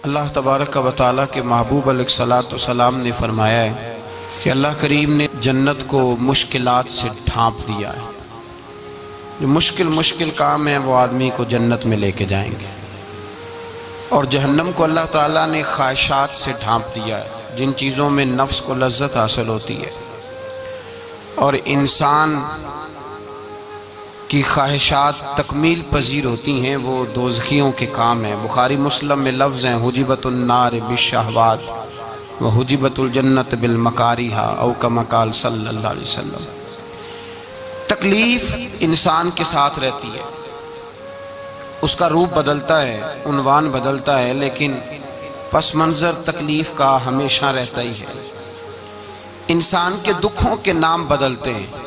اللہ تبارک و تعالیٰ کے محبوب علیہ الصلوۃ والسلام نے فرمایا ہے کہ اللہ کریم نے جنت کو مشکلات سے ڈھانپ دیا ہے۔ جو مشکل کام ہیں وہ آدمی کو جنت میں لے کے جائیں گے، اور جہنم کو اللہ تعالیٰ نے خواہشات سے ڈھانپ دیا ہے، جن چیزوں میں نفس کو لذت حاصل ہوتی ہے، اور انسان کی خواہشات تکمیل پذیر ہوتی ہیں، وہ دوزخیوں کے کام ہیں۔ بخاری مسلم میں لفظ ہیں حجبت النار بالشہوات وحجبت الجنت بالمکاریہ، او کما قال صلی اللہ علیہ وسلم۔ تکلیف انسان کے ساتھ رہتی ہے، اس کا روپ بدلتا ہے، عنوان بدلتا ہے، لیکن پس منظر تکلیف کا ہمیشہ رہتا ہی ہے۔ انسان کے دکھوں کے نام بدلتے ہیں۔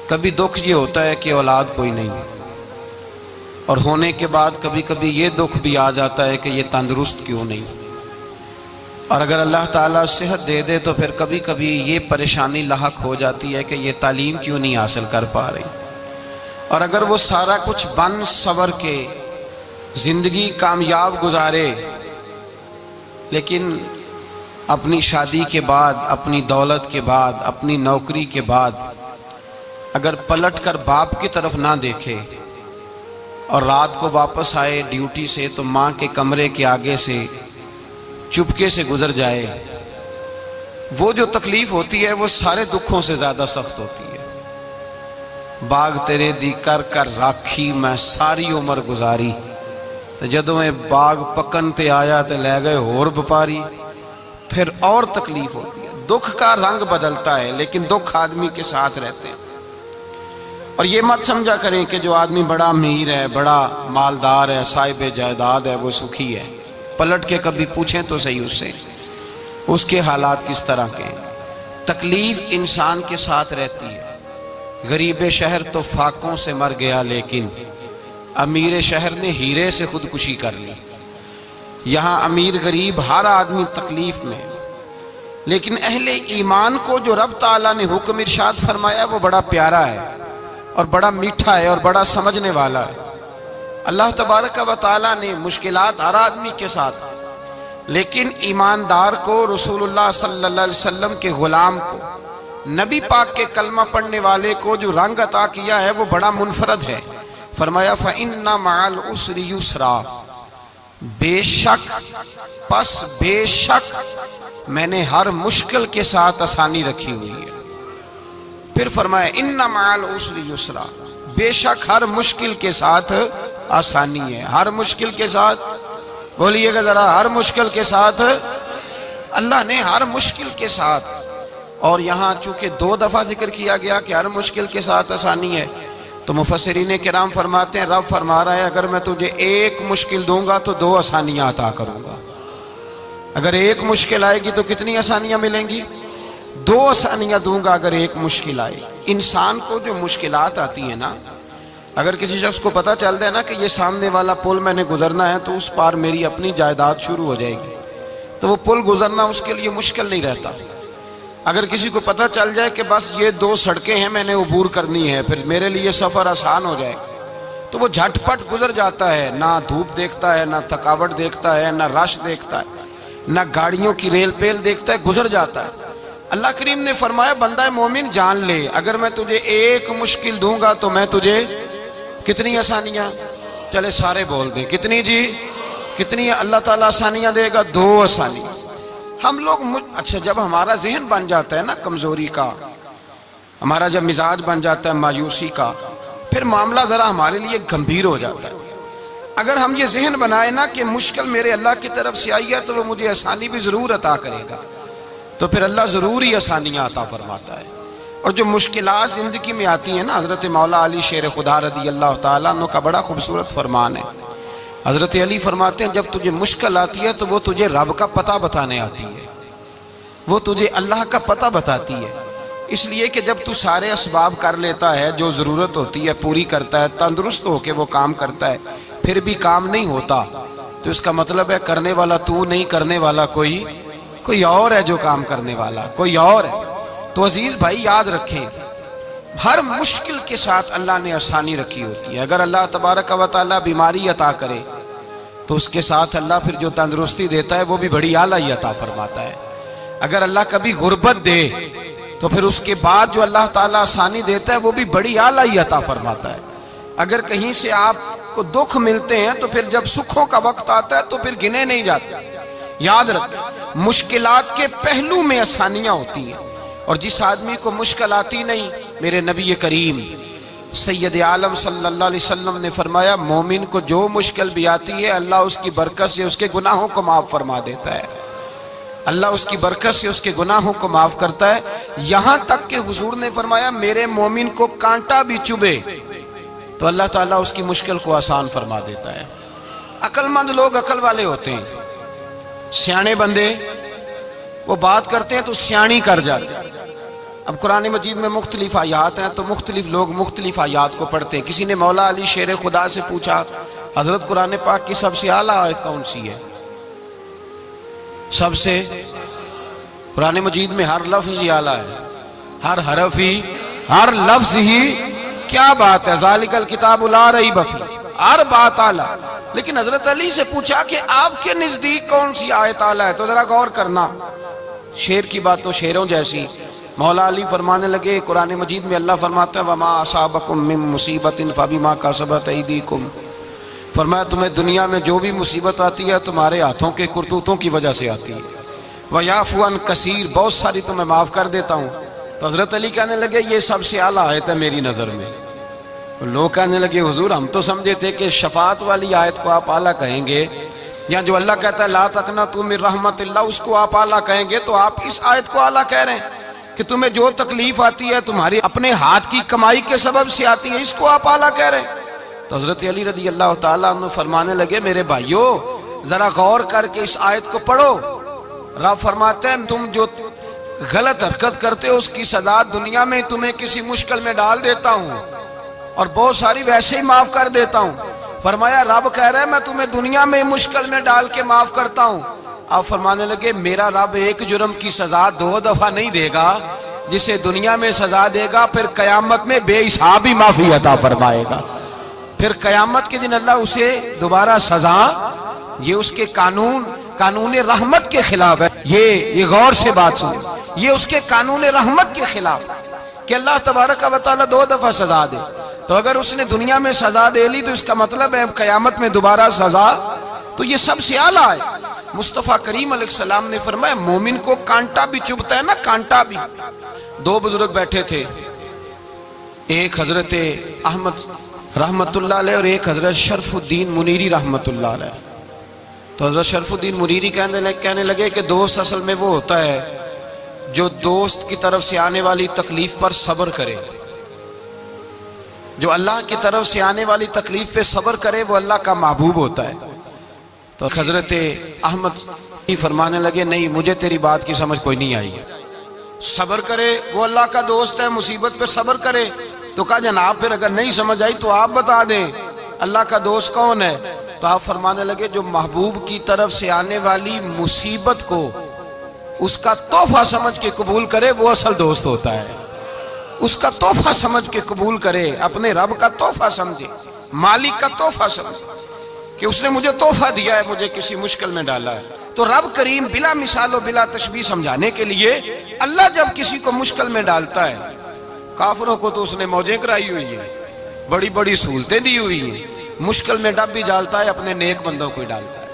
کبھی دکھ یہ ہوتا ہے کہ اولاد کوئی نہیں، اور ہونے کے بعد کبھی کبھی یہ دکھ بھی آ جاتا ہے کہ یہ تندرست کیوں نہیں، اور اگر اللہ تعالیٰ صحت دے دے تو پھر کبھی کبھی یہ پریشانی لاحق ہو جاتی ہے کہ یہ تعلیم کیوں نہیں حاصل کر پا رہی، اور اگر وہ سارا کچھ بن سور کے زندگی کامیاب گزارے، لیکن اپنی شادی کے بعد، اپنی دولت کے بعد، اپنی نوکری کے بعد اگر پلٹ کر باپ کی طرف نہ دیکھے اور رات کو واپس آئے ڈیوٹی سے تو ماں کے کمرے کے آگے سے چپکے سے گزر جائے، وہ جو تکلیف ہوتی ہے وہ سارے دکھوں سے زیادہ سخت ہوتی ہے۔ باغ تیرے دی کر کر راکھی میں ساری عمر گزاری، تو جدوں میں باغ پکن تے آیا تے لے گئے اور بپاری، پھر اور تکلیف ہوتی ہے۔ دکھ کا رنگ بدلتا ہے، لیکن دکھ آدمی کے ساتھ رہتے ہیں۔ اور یہ مت سمجھا کریں کہ جو آدمی بڑا امیر ہے، بڑا مالدار ہے، صاحب جائیداد ہے، وہ سکھی ہے۔ پلٹ کے کبھی پوچھیں تو صحیح اس سے، اس کے حالات کس طرح کے ہیں۔ تکلیف انسان کے ساتھ رہتی ہے۔ غریب شہر تو فاقوں سے مر گیا، لیکن امیر شہر نے ہیرے سے خودکشی کر لی۔ یہاں امیر غریب ہر آدمی تکلیف میں، لیکن اہل ایمان کو جو رب تعالیٰ نے حکم ارشاد فرمایا وہ بڑا پیارا ہے، اور بڑا میٹھا ہے، اور بڑا سمجھنے والا ہے۔ اللہ تبارک و تعالیٰ نے مشکلات ہر آدمی کے ساتھ، لیکن ایماندار کو، رسول اللہ صلی اللہ علیہ وسلم کے غلام کو، نبی پاک کے کلمہ پڑھنے والے کو جو رنگ عطا کیا ہے وہ بڑا منفرد ہے۔ فرمایا فَإِنَّ مَعَ الْعُسْرِ يُسْرًا، بے شک میں نے ہر مشکل کے ساتھ آسانی رکھی ہوئی ہے۔ پھر فرمایا اِنَّ مَعَ الْعُسْرِ يُسْرًا، بے شک ہر مشکل کے ساتھ آسانی ہے۔ ہر مشکل کے ساتھ، بولیے گا ذرا، ہر مشکل کے ساتھ، اللہ نے ہر مشکل کے ساتھ۔ اور یہاں چونکہ 2 دفعہ ذکر کیا گیا کہ ہر مشکل کے ساتھ آسانی ہے، تو مفسرین کرام فرماتے ہیں رب فرما رہا ہے اگر میں تجھے ایک مشکل دوں گا تو 2 آسانیاں عطا کروں گا۔ اگر ایک مشکل آئے گی تو کتنی آسانیاں ملیں گی؟ 2 آسانیاں دوں گا اگر ایک مشکل آئے۔ انسان کو جو مشکلات آتی ہیں نا، اگر کسی شخص کو پتہ چل جائے نا کہ یہ سامنے والا پل میں نے گزرنا ہے تو اس پار میری اپنی جائیداد شروع ہو جائے گی، تو وہ پل گزرنا اس کے لیے مشکل نہیں رہتا۔ اگر کسی کو پتہ چل جائے کہ بس یہ 2 سڑکیں ہیں میں نے عبور کرنی ہے، پھر میرے لیے سفر آسان ہو جائے، تو وہ جھٹ پٹ گزر جاتا ہے، نہ دھوپ دیکھتا ہے، نہ تھکاوٹ دیکھتا ہے، نہ رش دیکھتا ہے، نہ گاڑیوں کی ریل پیل دیکھتا ہے، گزر جاتا ہے۔ اللہ کریم نے فرمایا بندہ مومن جان لے اگر میں تجھے ایک مشکل دوں گا تو میں تجھے کتنی آسانیاں، چلے سارے بول دیں کتنی جی، کتنی اللہ تعالیٰ آسانیاں دے گا؟ 2 آسانیاں۔ ہم لوگ اچھا جب ہمارا ذہن بن جاتا ہے نا کمزوری کا، ہمارا جب مزاج بن جاتا ہے مایوسی کا، پھر معاملہ ذرا ہمارے لیے گمبھیر ہو جاتا ہے۔ اگر ہم یہ ذہن بنائے نا کہ مشکل میرے اللہ کی طرف سے آئی ہے تو وہ مجھے آسانی بھی ضرور عطا کرے گا، تو پھر اللہ ضرور ہی آسانیاں عطا فرماتا ہے۔ اور جو مشکلات زندگی میں آتی ہیں نا، حضرت مولا علی شیر خدا رضی اللہ تعالیٰ عنہ کا بڑا خوبصورت فرمان ہے۔ حضرت علی فرماتے ہیں جب تجھے مشکل آتی ہے تو وہ تجھے رب کا پتہ بتانے آتی ہے، وہ تجھے اللہ کا پتہ بتاتی ہے، اس لیے کہ جب تو سارے اسباب کر لیتا ہے، جو ضرورت ہوتی ہے پوری کرتا ہے، تندرست ہو کے وہ کام کرتا ہے، پھر بھی کام نہیں ہوتا، تو اس کا مطلب ہے کرنے والا تو نہیں، کرنے والا کوئی اور ہے جو کام کرنے والا، کوئی اور ہے۔ تو عزیز بھائی یاد رکھیں ہر مشکل کے ساتھ اللہ نے آسانی رکھی ہوتی ہے۔ اگر اللہ تبارک و تعالیٰ بیماری عطا کرے تو اس کے ساتھ اللہ پھر جو تندرستی دیتا ہے وہ بھی بڑی اعلیٰ عطا فرماتا ہے۔ اگر اللہ کبھی غربت دے تو پھر اس کے بعد جو اللہ تعالیٰ آسانی دیتا ہے وہ بھی بڑی اعلیٰ عطا فرماتا ہے۔ اگر کہیں سے آپ کو دکھ ملتے ہیں تو پھر جب سکھوں کا وقت آتا ہے تو پھر گنے نہیں جاتے۔ یاد رکھیں، مشکلات کے پہلو میں آسانیاں ہوتی ہیں، اور جس آدمی کو مشکل آتی نہیں، میرے نبی کریم سید عالم صلی اللہ علیہ وسلم نے فرمایا مومن کو جو مشکل بھی آتی ہے اللہ اس کی برکت سے اس کے گناہوں کو معاف فرما دیتا ہے، اللہ اس کی برکت سے اس کے گناہوں کو معاف کرتا ہے۔ یہاں تک کہ حضور نے فرمایا میرے مومن کو کانٹا بھی چبھے تو اللہ تعالیٰ اس کی مشکل کو آسان فرما دیتا ہے۔ عقل مند لوگ عقل والے ہوتے ہیں، سیانے بندے وہ بات کرتے ہیں تو سیانی کر جاتے ہیں۔ اب قرآن مجید میں مختلف آیات ہیں تو مختلف لوگ مختلف آیات کو پڑھتے ہیں۔ کسی نے مولا علی شیر خدا سے پوچھا حضرت قرآن پاک کی سب سے اعلیٰ آیت کون سی ہے؟ سب سے قرآن مجید میں ہر لفظ ہی اعلیٰ ہے، ہر حرف ہی، ہر لفظ ہی، کیا بات ہے، ذالک الکتاب لا ریب فیہ، ہر بات اعلیٰ۔ لیکن حضرت علی سے پوچھا کہ آپ کے نزدیک کون سی آیت اعلیٰ ہے، تو ذرا غور کرنا، شیر کی بات تو شیروں جیسی۔ مولا علی فرمانے لگے قرآن مجید میں اللہ فرماتا ہے وَمَا أَصَابَكُم مِّن مُّصِيبَةٍ فَبِمَا كَسَبَتْ أَيْدِيكُمْ، فرمایا تمہیں دنیا میں جو بھی مصیبت آتی ہے تمہارے ہاتھوں کے کرتوتوں کی وجہ سے آتی ہے، وَيَعْفُو عَن كَثِيرٍ، بہت ساری تمہیں معاف کر دیتا ہوں۔ تو حضرت علی کہنے لگے یہ سب سے اعلیٰ آیت ہے میری نظر میں۔ لوگ کہنے لگے حضور ہم تو سمجھے تھے کہ شفاعت والی آیت کو آپ اعلیٰ کہیں گے، یا جو اللہ کہتا ہے لا تقنطوا من رحمت اللہ اس کو آپ اعلیٰ کہیں گے، تو آپ اس آیت کو اعلیٰ کہہ رہے ہیں کہ تمہیں جو تکلیف آتی ہے تمہاری اپنے ہاتھ کی کمائی کے سبب سے آتی ہے، اس کو آپ اعلیٰ کہہ رہے ہیں۔ تو حضرت علی رضی اللہ تعالیٰ عنہ فرمانے لگے میرے بھائیو ذرا غور کر کے اس آیت کو پڑھو۔ رب فرماتے ہیں تم جو غلط حرکت کرتے ہو اس کی سزا دنیا میں تمہیں کسی مشکل میں ڈال دیتا ہوں اور بہت ساری ویسے ہی معاف کر دیتا ہوں۔ فرمایا رب کہہ رہا ہے میں تمہیں دنیا میں مشکل میں ڈال کے معاف کرتا ہوں۔ آپ فرمانے لگے میرا رب ایک جرم کی سزا 2 دفعہ نہیں دے گا، جسے دنیا میں سزا دے گا پھر قیامت میں بے حساب ہی معافی عطا فرمائے گا۔ پھر قیامت کے دن اللہ اسے دوبارہ سزا، یہ اس کے قانون رحمت کے خلاف ہے، یہ غور سے بات سن، یہ اس کے قانون رحمت کے خلاف کہ اللہ تبارک و تعالیٰ 2 دفعہ سزا دے۔ تو اگر اس نے دنیا میں سزا دے لی تو اس کا مطلب ہے قیامت میں دوبارہ سزا، تو یہ سب سے اعلیٰ ہے۔ مصطفیٰ کریم علیہ السلام نے فرمایا مومن کو کانٹا بھی چبھتا ہے نا، کانٹا بھی۔ 2 بزرگ بیٹھے تھے، ایک حضرت احمد رحمت اللہ علیہ اور ایک حضرت شرف الدین منیری رحمت اللہ علیہ۔ تو حضرت شرف الدین منیری کہنے لگے کہ دوست اصل میں وہ ہوتا ہے جو دوست کی طرف سے آنے والی تکلیف پر صبر کرے، جو اللہ کی طرف سے آنے والی تکلیف پہ صبر کرے وہ اللہ کا محبوب ہوتا ہے۔ تو حضرت احمد فرمانے لگے نہیں مجھے تیری بات کی سمجھ کوئی نہیں آئی، صبر کرے وہ اللہ کا دوست ہے، مصیبت پہ صبر کرے۔ تو کہا جناب پھر اگر نہیں سمجھ آئی تو آپ بتا دیں اللہ کا دوست کون ہے؟ تو آپ فرمانے لگے جو محبوب کی طرف سے آنے والی مصیبت کو اس کا تحفہ سمجھ کے قبول کرے وہ اصل دوست ہوتا ہے۔ اس کا تحفہ سمجھ کے قبول کرے، اپنے رب کا تحفہ سمجھے، مالک کا تحفہ سمجھے کہ اس نے مجھے تحفہ دیا ہے، مجھے کسی مشکل میں ڈالا ہے۔ تو رب کریم بلا مثال و بلا تشبیہ سمجھانے کے لیے اللہ جب کسی کو مشکل میں ڈالتا ہے، کافروں کو تو اس نے موجیں کرائی ہوئی ہے، بڑی بڑی سہولتیں دی ہوئی ہیں، مشکل میں ڈب بھی ڈالتا ہے اپنے نیک بندوں کو ہی ڈالتا ہے۔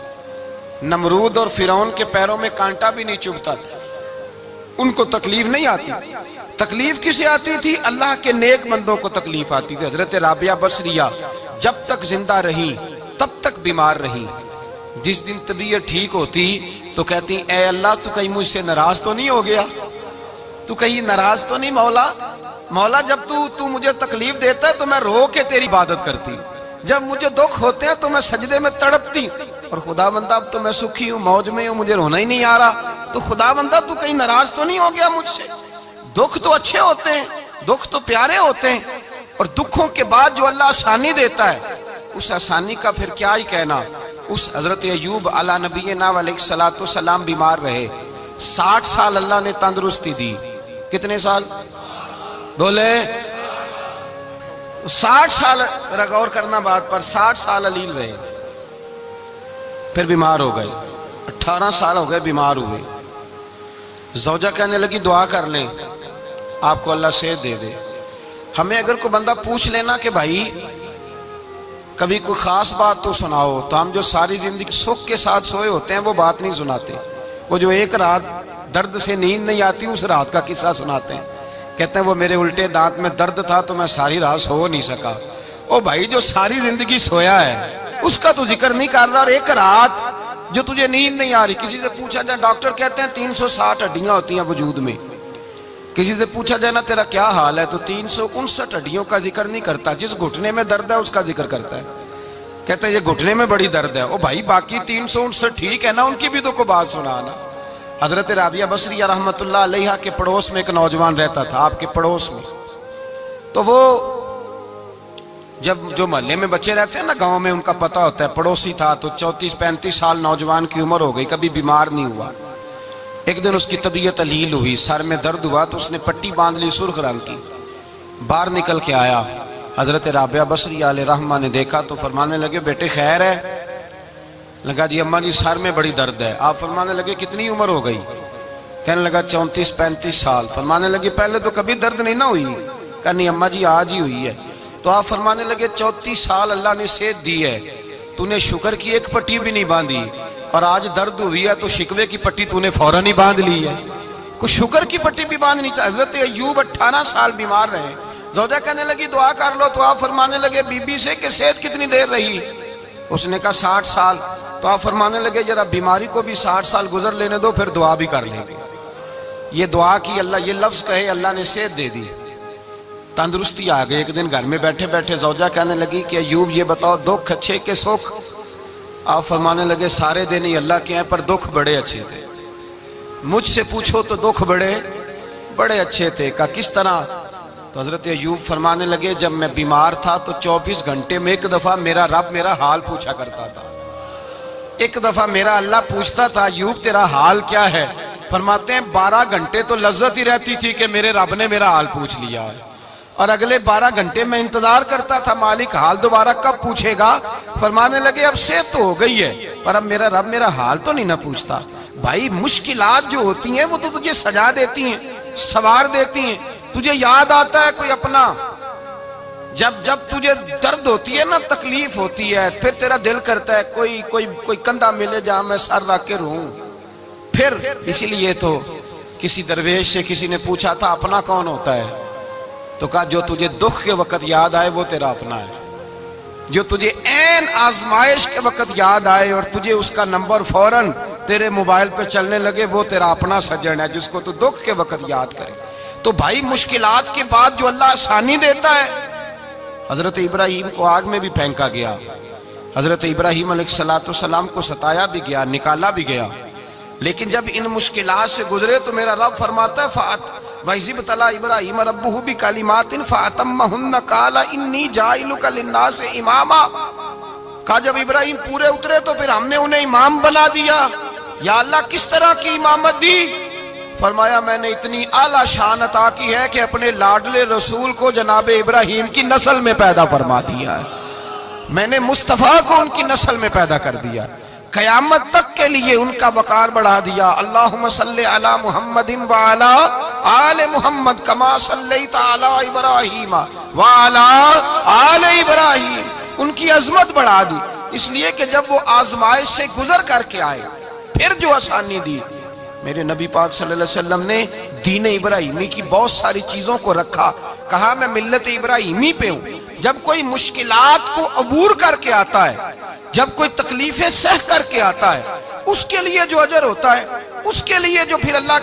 نمرود اور فرعون کے پیروں میں کانٹا بھی نہیں چبھتا تھا، ان کو تکلیف نہیں آتی۔ تکلیف کسے آتی تھی؟ اللہ کے نیک بندوں کو تکلیف آتی تھی۔ حضرت رابعہ بصریہ جب تک زندہ رہی تب تک بیمار رہی، جس دن طبیعت ٹھیک ہوتی تو کہتی اے اللہ تو کہیں مجھ سے ناراض تو نہیں ہو گیا، تو کہیں ناراض تو نہیں مولا جب تو مجھے تکلیف دیتا ہے تو میں رو کے تیری عبادت کرتی ہوں، جب مجھے دکھ ہوتے ہیں تو میں سجدے میں تڑپتی ہوں، اور خدا بندہ اب تو میں سکھی ہوں، موج میں ہوں، مجھے رونا ہی نہیں آ رہا، تو خدا بندہ تو کہیں ناراض تو نہیں ہو گیا مجھ سے؟ دکھ تو اچھے ہوتے ہیں، دکھ تو پیارے ہوتے ہیں، اور دکھوں کے بعد جو اللہ آسانی دیتا ہے اس آسانی کا پھر کیا ہی کہنا۔ اس حضرت ایوب علی نبینا علیہ الصلوۃ والسلام بیمار رہے، 60 سال اللہ نے تندرستی دی۔ کتنے سال بولے؟ 60 سال، غور کرنا بات پر، 60 سال علیل رہے۔ پھر بیمار ہو گئے، 18 سال ہو گئے بیمار ہوئے۔ زوجہ کہنے لگی دعا کر لیں آپ کو اللہ صحت دے دے۔ ہمیں اگر کوئی بندہ پوچھ لینا کہ بھائی کبھی کوئی خاص بات تو سناؤ، تو ہم جو ساری زندگی سکھ کے ساتھ سوئے ہوتے ہیں وہ بات نہیں سناتے، وہ جو ایک رات درد سے نیند نہیں آتی اس رات کا قصہ سناتے ہیں، کہتے ہیں وہ میرے الٹے دانت میں درد تھا تو میں ساری رات سو نہیں سکا۔ او بھائی جو ساری زندگی سویا ہے اس کا تو ذکر نہیں کر رہا، اور ایک رات جو تجھے نیند نہیں آ رہی۔ کسی سے پوچھا جائے، ڈاکٹر کہتے ہیں 360 ہڈیاں ہوتی ہیں وجود میں، کسی سے پوچھا جائے نا تیرا کیا حال ہے تو 359 ہڈیوں کا ذکر نہیں کرتا، جس گھٹنے میں درد ہے اس کا ذکر کرتا ہے، کہتا ہے یہ گھٹنے میں بڑی درد ہے۔ او بھائی باقی 359 ٹھیک ہے نا، ان کی بھی تو کوئی بات سنانا۔ حضرت رابعہ بصریہ رحمۃ اللہ علیہ کے پڑوس میں ایک نوجوان رہتا تھا، آپ کے پڑوس میں، تو وہ جب جو محلے میں بچے رہتے ہیں نا گاؤں میں، ان کا پتہ ہوتا ہے، پڑوسی تھا تو 34-35 سال نوجوان کی عمر ہو گئی، کبھی بیمار نہیں ہوا۔ ایک دن اس کی طبیعت علیل ہوئی، سر میں درد ہوا تو اس نے پٹی باندھ لی سرخ رنگ کی، باہر نکل کے آیا۔ حضرت رابعہ بصریہ علیہ رحمہ نے دیکھا تو فرمانے لگے بیٹے خیر ہے؟ لگا جی اماں جی سر میں بڑی درد ہے۔ آپ فرمانے لگے کتنی عمر ہو گئی؟ کہنے لگا 34-35 سال۔ فرمانے لگے پہلے تو کبھی درد نہیں نہ ہوئی؟ کہا نہیں اماں جی آج ہی ہوئی ہے۔ تو آپ فرمانے لگے 34 سال اللہ نے صحت دی ہے، تو نے شکر کی ایک پٹی بھی نہیں باندھی، اور آج درد ہوئی ہے تو شکوے کی پٹی تو نے فوراً ہی باندھ لی ہے، کوئی شکر کی پٹی بھی باندھنی چاہیے۔ حضرت ایوب 18 سال بیمار رہے، زوجہ کہنے لگی دعا کر لو، تو آپ فرمانے لگے بی بی سے کہ صحت کتنی دیر رہی؟ اس نے کہا 60 سال۔ تو آپ فرمانے لگے ذرا بیماری کو بھی 60 سال گزر لینے دو پھر دعا بھی کر لیں گے۔ یہ دعا کی، اللہ یہ لفظ کہے اللہ نے صحت دے دی، تندرستی آ گئی۔ ایک دن گھر میں بیٹھے بیٹھے زوجہ کہنے لگی کہ ایوب یہ بتاؤ دکھ اچھے کہ سکھ؟ آپ فرمانے لگے سارے دن ہی اللہ کے ہیں پر دکھ بڑے اچھے تھے، مجھ سے پوچھو تو دکھ بڑے اچھے تھے۔ کہا کس طرح؟ تو حضرت ایوب فرمانے لگے جب میں بیمار تھا تو 24 گھنٹے میں ایک دفعہ میرا رب میرا حال پوچھا کرتا تھا، ایک دفعہ میرا اللہ پوچھتا تھا ایوب تیرا حال کیا ہے؟ فرماتے ہیں 12 گھنٹے تو لذت ہی رہتی تھی کہ میرے رب نے میرا حال پوچھ لیا ہے، اور اگلے 12 گھنٹے میں انتظار کرتا تھا مالک حال دوبارہ کب پوچھے گا۔ فرمانے لگے اب صحت تو ہو گئی ہے پر اب میرا رب میرا حال تو نہیں نہ پوچھتا۔ بھائی مشکلات جو ہوتی ہیں وہ تو تجھے سجا دیتی ہیں، سوار دیتی ہیں، تجھے یاد آتا ہے کوئی اپنا، جب تجھے درد ہوتی ہے نا، تکلیف ہوتی ہے، پھر تیرا دل کرتا ہے کوئی کندھا ملے جہاں میں سر رکھ کے رہوں۔ پھر اسی لیے تو کسی درویش سے کسی نے پوچھا تھا اپنا کون ہوتا ہے؟ تو کہا جو تجھے دکھ کے وقت یاد آئے وہ تیرا اپنا ہے، جو تجھے عین آزمائش کے وقت یاد آئے اور تجھے اس کا نمبر فوراً تیرے موبائل پہ چلنے لگے وہ تیرا اپنا سجن ہے، جس کو تو دکھ کے وقت یاد کرے۔ تو بھائی مشکلات کے بعد جو اللہ آسانی دیتا ہے، حضرت ابراہیم کو آگ میں بھی پھینکا گیا، حضرت ابراہیم علیہ السلام کو ستایا بھی گیا، نکالا بھی گیا، لیکن جب ان مشکلات سے گزرے تو میرا رب فرماتا ہے وَإِذِ ابْتَلَىٰ إِبْرَاهِيمَ رَبُّهُ بِكَلِمَاتٍ فَأَتَمَّهُنَّ قَالَ إِنِّي جَاعِلُكَ لِلنَّاسِ إِمَامًا۔ کہا جب ابراہیم پورے اترے تو پھر ہم نے انہیں امام بنا دیا۔ یا اللہ کس طرح کی امامت دی؟ فرمایا میں نے اتنی اعلیٰ شان عطا کی ہے کہ اپنے لاڈلے رسول کو جناب ابراہیم کی نسل میں پیدا فرما دیا ہے، میں نے مصطفیٰ کو ان کی نسل میں پیدا کر دیا، قیامت تک کے لیے ان کا وقار بڑھا دیا۔ اللہم صلی علی محمد وعلی آل محمد کما صلیت علی ابراہیم وعلی آل ابراہیم، ان کی عظمت بڑھا دی، اس لیے کہ جب وہ آزمائش سے گزر کر کے آئے پھر جو آسانی دی۔ میرے نبی پاک صلی اللہ علیہ وسلم نے دین ابراہیمی کی بہت ساری چیزوں کو رکھا، کہا میں ملت ابراہیمی پہ ہوں۔ جب کوئی مشکلات کو عبور کر کے آتا ہے، جب کوئی تکلیفیں سہ کر کے آتا ہے، اس کے لیے جو اجر ہوتا ہے، اس کے لیے جو پھر اللہ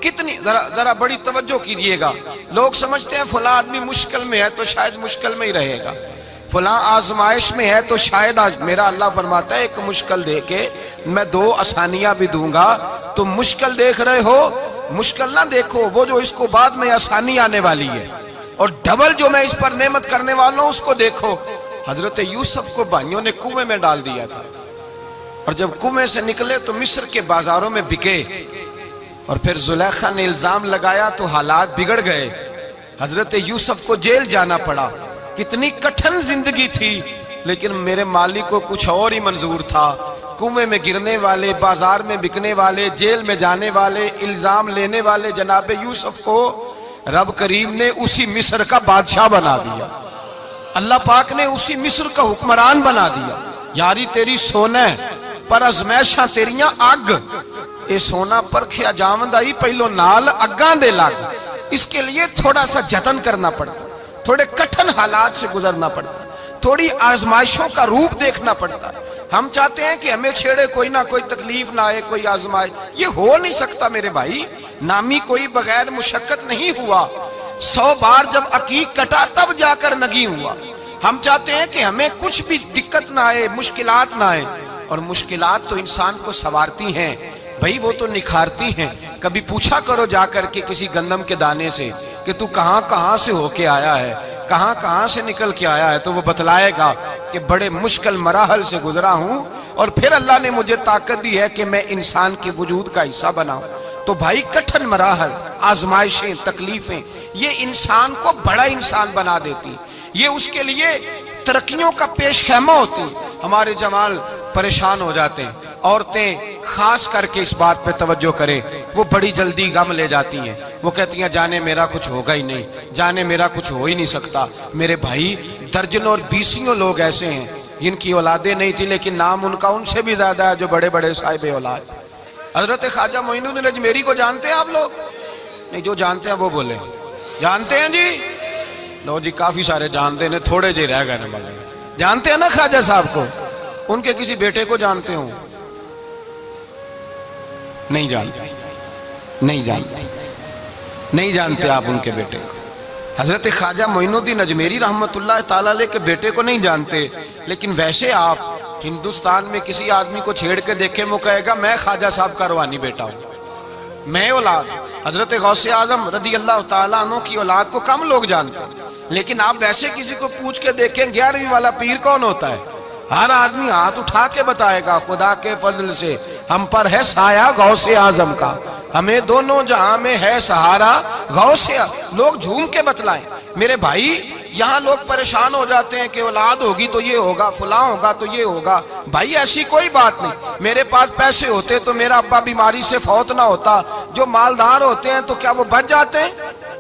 کتنی ذرا بڑی توجہ کیجئے گا۔ لوگ سمجھتے ہیں فلاں آدمی مشکل میں ہے تو شاید مشکل میں ہی رہے گا، فلاں آزمائش میں ہے تو شاید میرا اللہ فرماتا ہے ایک مشکل دے کے میں 2 آسانیاں بھی دوں گا۔ تم مشکل دیکھ رہے ہو، مشکل نہ دیکھو، وہ جو اس کو بعد میں آسانی آنے والی ہے، اور ڈبل جو میں اس پر نعمت کرنے والا ہوں اس کو دیکھو۔ حضرت یوسف کو بھائیوں نے کنویں میں ڈال دیا تھا، اور جب کنویں سے نکلے تو مصر کے بازاروں میں بکے، اور پھر زلیخا نے الزام لگایا تو حالات بگڑ گئے، حضرت یوسف کو جیل جانا پڑا۔ کتنی کٹھن زندگی تھی، لیکن میرے مالک کو کچھ اور ہی منظور تھا۔ کنویں میں گرنے والے، بازار میں بکنے والے، جیل میں جانے والے، الزام لینے والے جناب یوسف کو رب کریم نے اسی مصر کا بادشاہ بنا دیا۔ اللہ پاک نے اسی مصر کا حکمران بنا دیا۔ یاری تیری سونا پر ازمیشاں تیریاں اگ، اے سونا پرکھیا جاوندائی پہلو نال اگاں دے لگ۔ اس کے لیے تھوڑا سا جتن کرنا پڑتا، تھوڑے کٹھن حالات سے گزرنا پڑتا، تھوڑی آزمائشوں کا روپ دیکھنا پڑتا۔ ہم چاہتے ہیں کہ ہمیں چھیڑے کوئی نہ کوئی تکلیف نہ آئے، کوئی آزمائش، یہ ہو نہیں سکتا میرے بھائی۔ نامی کوئی بغیر مشقت نہیں ہوا، 100 بار جب عقیق کٹا تب جا کر نگی ہوا۔ ہم چاہتے ہیں کہ ہمیں کچھ بھی دقت نہ آئے، مشکلات نہ آئے، اور مشکلات تو انسان کو سنوارتی ہیں بھائی، وہ تو نکھارتی ہیں۔ کبھی پوچھا کرو جا کر کے کسی گندم کے دانے سے کہ تو کہاں کہاں سے ہو کے آیا ہے، کہاں کہاں سے نکل کے آیا ہے، تو وہ بتلائے گا کہ بڑے مشکل مراحل سے گزرا ہوں، اور پھر اللہ نے مجھے طاقت دی ہے کہ میں انسان کے وجود کا حصہ بناؤں۔ تو بھائی کٹھن مراحل، آزمائشیں، تکلیفیں، یہ انسان کو بڑا انسان بنا دیتی، یہ اس کے لیے ترقیوں کا پیش خیمہ ہوتی۔ ہمارے جوان پریشان ہو جاتے ہیں، عورتیں خاص کر کے اس بات پہ توجہ کریں، وہ بڑی جلدی غم لے جاتی ہیں، وہ کہتی ہیں جانے میرا کچھ ہوگا ہی نہیں، جانے میرا کچھ ہو ہی نہیں سکتا۔ میرے بھائی درجنوں اور بیسیوں لوگ ایسے ہیں جن کی اولادیں نہیں تھی، لیکن نام ان کا ان سے بھی زیادہ ہے جو بڑے بڑے صاحب اولاد۔ حضرت خواجہ معین الدین اجمیری کو جانتے ہیں آپ لوگ؟ نہیں، جو جانتے ہیں وہ بولیں، جانتے ہیں جی؟ لو جی، کافی سارے جانتے ہیں، تھوڑے جی رہ گئے نا۔ جانتے ہیں نا خواجہ صاحب کو؟ ان کے کسی بیٹے کو جانتے ہوں؟ نہیں جانتے، نہیں جانتے، نہیں جانتے آپ ان کے بیٹے کو۔ حضرت خواجہ معین الدین اجمیری رحمت اللہ تعالیٰ علیہ کے بیٹے کو نہیں جانتے، لیکن ویسے آپ ہندوستان میں کسی آدمی کو چھیڑ کے دیکھیں، وہ کہے گا میں خواجہ صاحب کا روحانی بیٹا ہوں، میں اولاد۔ حضرت غوث اعظم رضی اللہ تعالیٰ عنہ کی اولاد کو کم لوگ جانتے ہیں، لیکن آپ ویسے کسی کو پوچھ کے دیکھیں 11ویں والا پیر کون ہوتا ہے، ہر آدمی ہاتھ اٹھا کے بتائے گا خدا کے فضل سے ہم پر ہے سایہ غوث اعظم کا، ہمیں دونوں جہاں میں ہے سہارا غوث اعظم۔ لوگ جھوم کے بتلائیں میرے بھائی۔ یہاں لوگ پریشان ہو جاتے ہیں کہ اولاد ہوگی تو یہ ہوگا، فلاں ہوگا تو یہ ہوگا۔ بھائی ایسی کوئی بات نہیں، میرے پاس پیسے ہوتے تو میرا ابا بیماری سے فوت نہ ہوتا۔ جو مالدار ہوتے ہیں تو کیا وہ بچ جاتے ہیں؟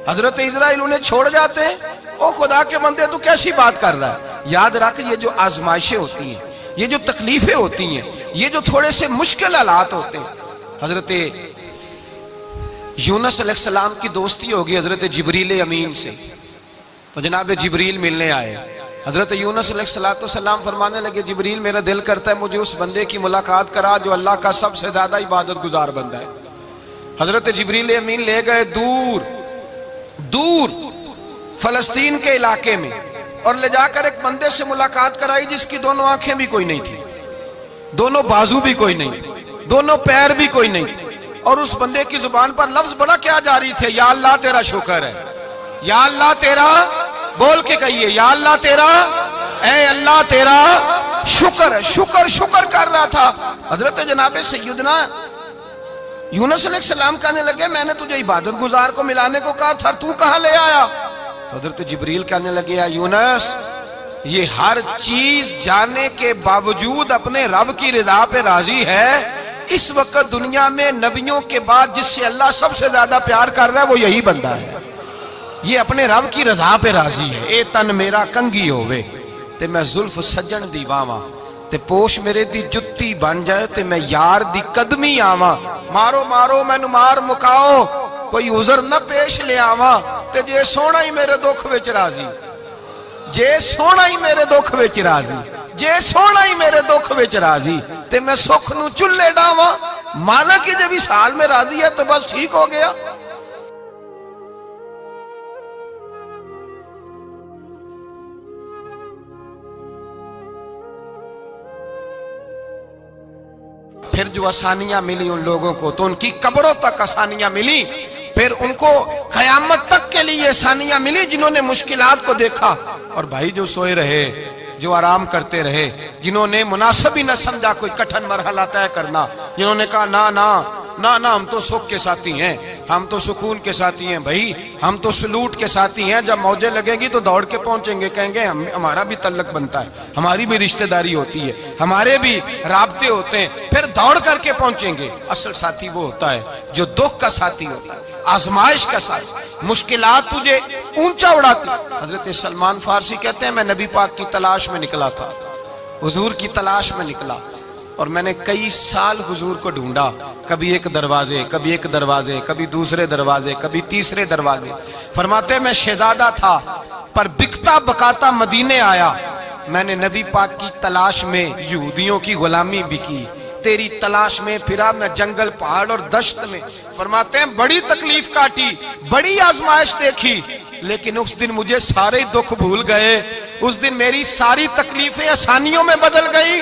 حضرت اسرائیل انہیں چھوڑ جاتے ہیں؟ او خدا کے بندے تو کیسی بات کر رہا ہے؟ یاد رکھ، یہ جو آزمائشیں ہوتی ہیں، یہ جو تکلیفیں ہوتی ہیں، یہ جو تھوڑے سے مشکل حالات ہوتے ہیں۔ حضرت یونس علیہ السلام کی دوستی ہوگی حضرت جبریل امین سے، تو جناب جبریل ملنے آئے۔ حضرت یونس علیہ السلام فرمانے لگے جبریل میرا دل کرتا ہے مجھے اس بندے کی ملاقات کرا جو اللہ کا سب سے زیادہ عبادت گزار بندہ ہے۔ حضرت جبریل امین لے گئے دور دور فلسطین کے علاقے میں، اور لے جا کر ایک بندے سے ملاقات کرائی جس کی دونوں آنکھیں بھی کوئی نہیں تھی، دونوں بازو بھی کوئی نہیں، دونوں پیر بھی کوئی نہیں، اور اس بندے کی زبان پر لفظ بڑا کیا جاری تھے، یا اللہ تیرا شکر ہے، یا اللہ تیرا، بول کے کہیے یا اللہ تیرا، اے اللہ تیرا شکر ہے۔ شکر شکر کر رہا تھا۔ حضرت جناب سیدنا یونس علیہ السلام کہنے لگے میں نے تجھے عبادت گزار کو ملانے کو کہا تھا، تو کہاں لے آیا؟ تو حضرت جبریل کہنے لگے یا یونس، یہ ہر چیز جانے کے باوجود اپنے رب کی رضا پہ راضی ہے۔ اس وقت دنیا میں نبیوں کے بعد جس سے اللہ سب سے زیادہ پیار کر رہا ہے وہ یہی بندہ ہے، یہ اپنے رب کی رضا پہ راضی ہے۔ اے تن میرا کنگی ہووے تے میں زلف سجن دی واواں، تے پوش میرے دی جتی بن جائے تے میں یار دی قدمی آواں، مارو مارو مینو مار مکاؤ کوئی عذر نہ پیش لے آواں، تے جے سونا ہی میرے دکھ وچ راضی، جے سونا ہی میرے دکھ وچ راضی، جے سونا ہی میرے دکھ وچ راضی تے میں سکھ نو چلے ڈاواں، مانا کہ جب اس حال میں راضی ہے تو بس ٹھیک ہو گیا۔ پھر جو آسانیاں ملی ان لوگوں کو تو ان کی قبروں تک آسانیاں ملی، پھر ان کو قیامت تک کے لیے آسانیاں ملی جنہوں نے مشکلات کو دیکھا۔ اور بھائی جو سوئے رہے، جو آرام کرتے رہے، جنہوں نے مناسب ہی نہ سمجھا کوئی کٹھن مرحلہ طے کرنا، جنہوں نے کہا نا نا نا نا ہم تو سکھ کے ساتھی ہیں، ہم تو سکون کے ساتھی ہیں بھائی، ہم تو سلوٹ کے ساتھی ہیں، جب موجیں لگے گی تو دوڑ کے پہنچیں گے، کہیں گے ہمارا بھی تعلق بنتا ہے، ہماری بھی رشتہ داری ہوتی ہے، ہمارے بھی رابطے ہوتے ہیں، پھر دوڑ کر کے پہنچیں گے۔ اصل ساتھی وہ ہوتا ہے جو دکھ کا ساتھی ہوتا ہے، آزمائش کا ساتھ، مشکلات تجھے اونچا اڑاتی۔ حضرت سلمان فارسی کہتے ہیں میں نبی پاک کی تلاش میں نکلا تھا، حضور کی تلاش میں نکلا، اور میں نے کئی سال حضور کو ڈھونڈا، کبھی ایک دروازے، کبھی ایک دروازے، کبھی دوسرے دروازے، کبھی تیسرے دروازے۔ فرماتے ہیں میں شہزادہ تھا پر بکتا بکاتا مدینے آیا، میں نے نبی پاک کی تلاش میں یہودیوں کی غلامی بھی کی، تیری تلاش میں پھرا میں جنگل پہاڑ اور دشت میں۔ فرماتے ہیں بڑی تکلیف کاٹی، بڑی آزمائش دیکھی، لیکن اس دن مجھے سارے دکھ بھول گئے، اس دن میری ساری تکلیفیں آسانیوں میں بدل گئی،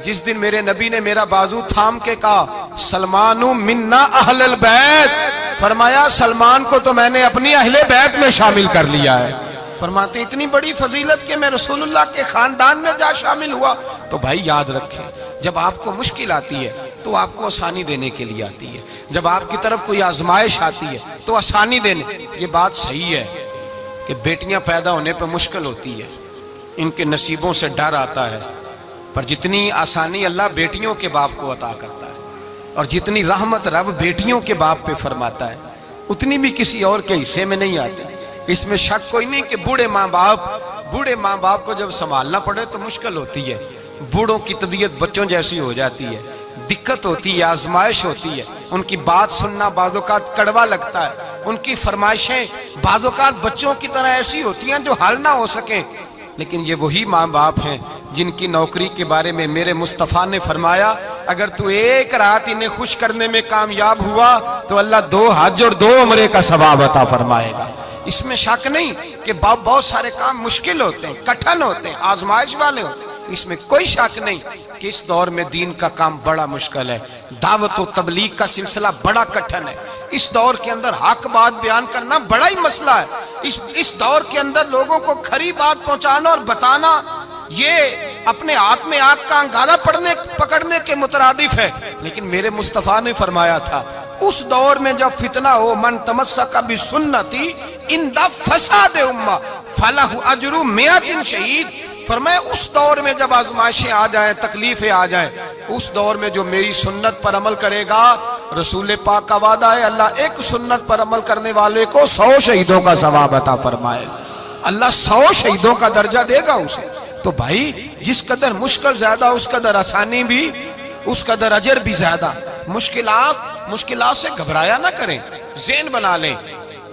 جس دن میرے نبی نے میرا بازو تھام کے کہا سلمانو منا اہل البیت، فرمایا سلمان کو تو میں نے اپنی اہل بیت میں شامل کر لیا ہے۔ فرماتے اتنی بڑی فضیلت کہ میں رسول اللہ کے خاندان میں جا شامل ہوا۔ تو بھائی یاد رکھیں، جب آپ کو مشکل آتی ہے تو آپ کو آسانی دینے کے لیے آتی ہے، جب آپ کی طرف کوئی آزمائش آتی ہے تو آسانی دینے۔ یہ بات صحیح ہے کہ بیٹیاں پیدا ہونے پہ مشکل ہوتی ہے، ان کے نصیبوں سے ڈر آتا ہے، پر جتنی آسانی اللہ بیٹیوں کے باپ کو عطا کرتا ہے اور جتنی رحمت رب بیٹیوں کے باپ پہ فرماتا ہے اتنی بھی کسی اور کے حصے میں نہیں آتی۔ اس میں شک کوئی نہیں کہ بوڑھے ماں باپ کو جب سنبھالنا پڑے تو مشکل ہوتی ہے، بوڑھوں کی طبیعت بچوں جیسی ہو جاتی ہے، دقت ہوتی ہے، آزمائش ہوتی ہے، ان کی بات سننا بعض اوقات کڑوا لگتا ہے، ان کی فرمائشیں بعض اوقات بچوں کی طرح ایسی ہوتی ہیں جو حل نہ ہو سکیں، لیکن یہ وہی ماں باپ ہیں جن کی نوکری کے بارے میں میرے مصطفیٰ نے فرمایا اگر تو ایک رات انہیں خوش کرنے میں کامیاب ہوا تو اللہ 2 حج اور 2 عمرے کا ثواب عطا فرمائے گا۔ اس میں شک نہیں کہ بہت سارے کام مشکل ہوتے ہیں، کٹھن ہوتے ہیں، آزمائش والے ہوتے ہیں، اس میں کوئی شک نہیں کہ اس دور میں دین کا کام بڑا مشکل ہے، دعوت و تبلیغ کا سلسلہ بڑا کٹھن ہے، اس دور کے اندر حق بات بیان کرنا بڑا ہی مسئلہ ہے، اس دور کے اندر لوگوں کو کھری بات پہنچانا اور بتانا یہ اپنے ہاتھ میں آگ کا انگارہ پکڑنے کے مترادف ہے۔ لیکن میرے مصطفیٰ نے فرمایا تھا اس دور میں جب فتنہ ہو من تمسک بسنتی اندہ فساد امہ فلہ اجر 100 شہید، فرمایا اس دور میں جب آزمائشیں آ جائیں، تکلیفیں آ جائیں، اس دور میں جو میری سنت پر عمل کرے گا، رسول پاک کا وعدہ ہے اللہ ایک سنت پر عمل کرنے والے کو 100 شہیدوں کا ثواب عطا فرمائے، اللہ 100 شہیدوں کا درجہ دے گا اسے۔ تو بھائی جس قدر مشکل زیادہ اس قدر آسانی بھی، اس قدر اجر بھی زیادہ۔ مشکلات سے گھبرایا نہ کریں، ذہن بنا لیں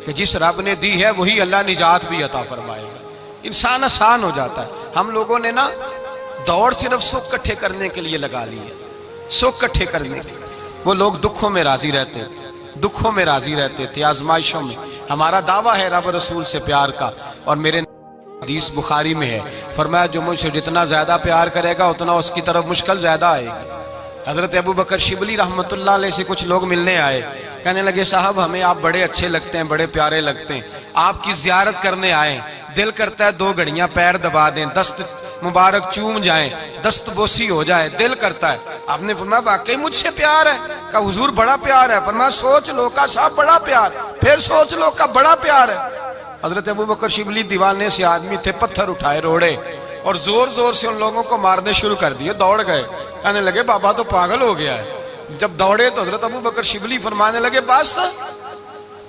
کہ جس رب نے دی ہے وہی اللہ نجات بھی عطا فرمائے گا، انسان آسان ہو جاتا ہے۔ ہم لوگوں نے نا دوڑ صرف سکھ کٹھے کرنے کے لیے لگا لی ہے، سکھ کٹھے کرنے کے لیے۔ وہ لوگ دکھوں میں راضی رہتے تھے، آزمائشوں میں۔ ہمارا دعویٰ ہے رب رسول سے پیار کا، اور میرے حدیث بخاری میں ہے فرمایا جو مجھ سے جتنا زیادہ پیار کرے گا اتنا اس کی طرف مشکل زیادہ آئے گی۔ حضرت ابو بکر شبلی رحمت اللہ علیہ سے کچھ لوگ ملنے آئے، کہنے لگے صاحب ہمیں آپ بڑے اچھے لگتے ہیں، بڑے پیارے لگتے ہیں، آپ کی زیارت کرنے آئے، دل کرتا ہے 2 گھڑیاں پیر دبا دیں، دست مبارک چوم جائیں، دست بوسی ہو جائے، دل کرتا ہے۔ آپ نے فرمایا واقعی مجھ سے پیار ہے؟ کہا حضور بڑا پیار ہے۔ فرمایا سوچ لو کا صاحب بڑا پیار، پھر سوچ لو کا بڑا پیار ہے۔ حضرت ابو بکر شبلی دیوانے سے آدمی تھے، پتھر اٹھائے روڑے اور زور زور سے ان لوگوں کو مارنے شروع کر دیے، دوڑ گئے، کہنے لگے بابا تو پاگل ہو گیا ہے۔ جب دوڑے تو حضرت ابو بکر شبلی فرمانے لگے بس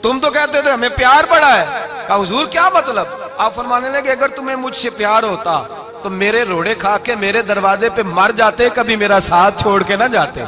تم تو کہتے تھے ہمیں پیار بڑا ہے۔ کہا حضور کیا مطلب؟ آپ فرمانے لگے اگر تمہیں مجھ سے پیار ہوتا تو میرے روڑے کھا کے میرے دروازے پہ مر جاتے، کبھی میرا ساتھ چھوڑ کے نہ جاتے۔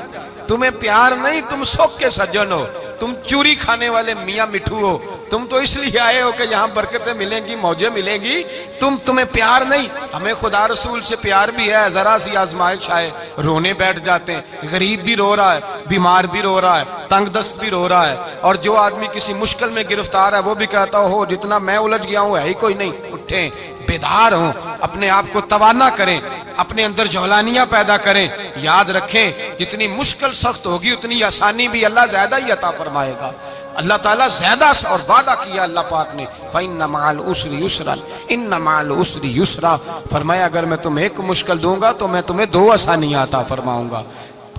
تمہیں پیار نہیں، تم سکھ کے سجن ہو، تم چوری کھانے والے میاں مٹھو ہو، تم تو اس لیے آئے ہو کہ یہاں برکتیں ملیں گی، موجیں ملیں گی، تمہیں پیار نہیں۔ ہمیں خدا رسول سے پیار بھی ہے، ذرا سی آزمائش آئے رونے بیٹھ جاتے ہیں، غریب بھی رو رہا ہے، بیمار بھی رو رہا ہے، تنگ دست بھی رو رہا ہے، اور جو آدمی کسی مشکل میں گرفتار ہے وہ بھی کہتا ہو جتنا میں الجھ گیا ہوں ہے ہی کوئی نہیں۔ اٹھیں، بیدار ہوں، اپنے آپ کو توانا کریں، اپنے اندر جولانیاں پیدا کریں، یاد رکھیں جتنی مشکل سخت ہوگی اتنی آسانی بھی اللہ زیادہ ہی عطا فرمائے گا۔ اللہ تعالیٰ زیادہ اور وعدہ کیا اللہ پاک نے فَإِنَّ مَعَ الْعُسْرِ يُسْرًا إِنَّ مَعَ الْعُسْرِ يُسْرًا، فرمایا اگر میں تمہیں ایک مشکل دوں گا تو میں تمہیں 2 آسانیاں عطا فرماؤں گا۔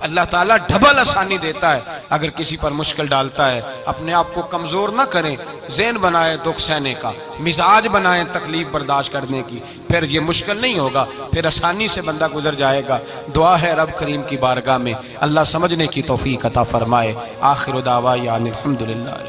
اللہ تعالیٰ ڈبل آسانی دیتا ہے اگر کسی پر مشکل ڈالتا ہے۔ اپنے آپ کو کمزور نہ کریں، ذہن بنائیں دکھ سہنے کا، مزاج بنائیں تکلیف برداشت کرنے کی، پھر یہ مشکل نہیں ہوگا، پھر آسانی سے بندہ گزر جائے گا۔ دعا ہے رب کریم کی بارگاہ میں اللہ سمجھنے کی توفیق عطا فرمائے۔ آخر دعوانا الحمدللہ۔